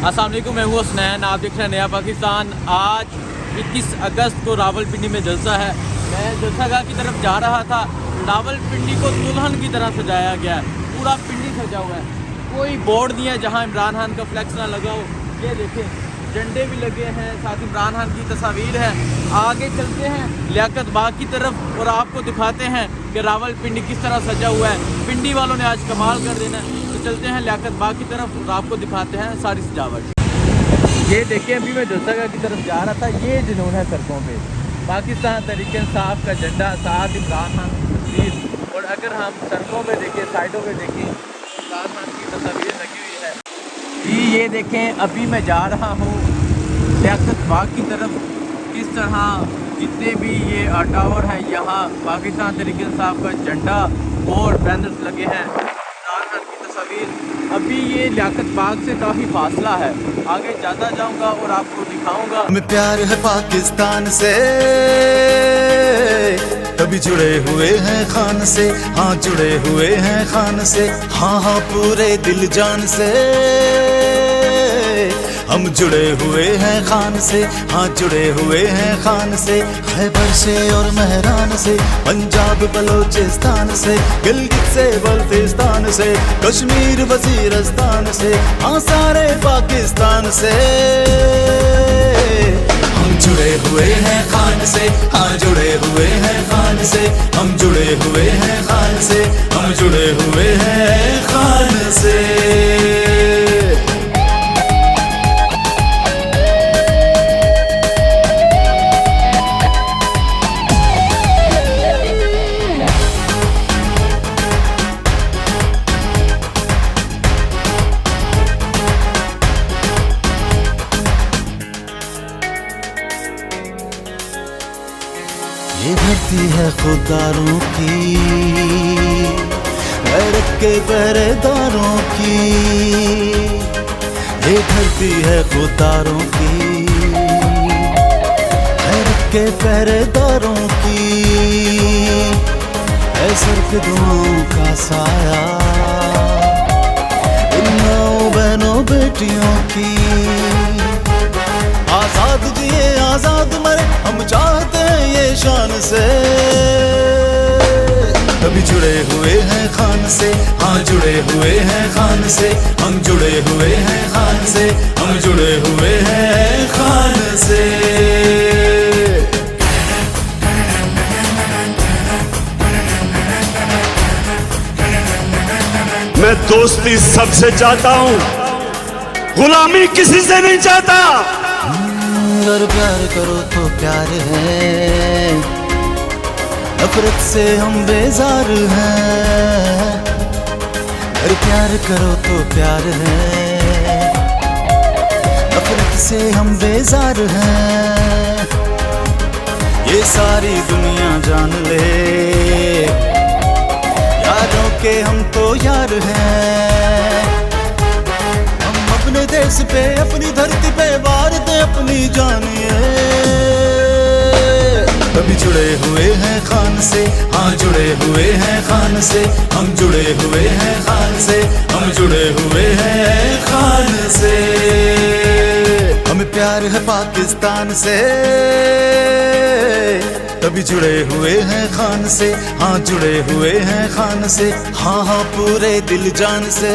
अस्सलाम वालेकुम, मैं हूँ हसनैन। आप देख रहे हैं नया पाकिस्तान। आज 21 अगस्त को रावलपिंडी में जलसा है। मैं जलसागाह की तरफ जा रहा था। रावलपिंडी को दुल्हन की तरह सजाया गया है, पूरा पिंडी सजा हुआ है। कोई बोर्ड नहीं है जहाँ इमरान खान का फ्लैक्स ना लगा हो। ये देखें, झंडे भी लगे हैं, साथ इमरान खान की तस्वीर है। आगे चलते हैं लियाकत बाग की तरफ और आपको दिखाते हैं कि रावलपिंडी किस तरह सजा हुआ है। पिंडी वालों ने आज कमाल कर देना है। तो चलते हैं लियाकत बाग की तरफ और आपको दिखाते हैं सारी सजावट। ये देखिए, अभी मैं जलसागाह की तरफ जा रहा था। ये जुनून है सड़कों पे, पाकिस्तान तहरीक इंसाफ का झंडा, साथ इमरान खान की तस्वीर। और अगर हम सड़कों पे देखें, साइडों पे देखें, इमरान खान की तस्वीर लगी हुई है जी। ये देखें, अभी मैं जा रहा हूँ लियाकत बाग की तरफ। किस तरह जितने भी ये टावर है, यहाँ पाकिस्तान तहरीक इंसाफ का झंडा और बैनर्स लगे हैं, इमरान खान की तस्वीर। अभी ये लियाकत बाग से काफ़ी फासला है, आगे ज़्यादा जाऊँगा और आपको दिखाऊँगा। हमें प्यार है पाकिस्तान से, तभी जुड़े हुए हैं खान से। हाँ, जुड़े हुए हैं खान से। हाँ हाँ, पूरे दिल जान से हम जुड़े हुए हैं खान से। हाँ, जुड़े हुए हैं खान से। खैबर से और महरान से, पंजाब बलोचिस्तान से, गिलगित से बल्तिस्तान से, कश्मीर वजीरस्तान से, हाँ सारे पाकिस्तान से हम जुड़े हुए हैं खान से। हाँ, जुड़े हुए हैं खान से। हम जुड़े हुए हैं खान से। हम जुड़े हुए हैं खान से। ये धरती है खुदारों की, गैरत के पहरेदारों की। ये धरती है खुदारों की, गैरत के पहरेदारों की। है सर पे दुआओं का साया इन माओ बहनों बेटियों की। आजाद जिए आजाद मरे, हम चाहते हैं ये शान से। तभी जुड़े हुए हैं खान से। हाँ, जुड़े हुए हैं खान से। हम जुड़े हुए हैं खान से। हम जुड़े हुए हैं खान से। मैं दोस्ती सबसे चाहता हूँ, गुलामी किसी से नहीं चाहता। अगर प्यार करो तो प्यार है, नफरत से हम बेजार हैं। अगर प्यार करो तो प्यार है, नफरत से हम बेजार हैं। ये सारी दुनिया जान ले, यारों के हम तो यार हैं। अपने देश पे, अपनी धरती पे वार दे अपनी जानिए। तभी जुड़े हुए हैं खान से। हाँ, जुड़े हुए हैं खान से। हम जुड़े हुए हैं खान से। हम जुड़े हुए हैं खान से। हमें प्यार है पाकिस्तान से, तभी जुड़े हुए हैं खान से। हाँ, जुड़े हुए हैं खान से। हाँ हाँ, पूरे दिल जान से।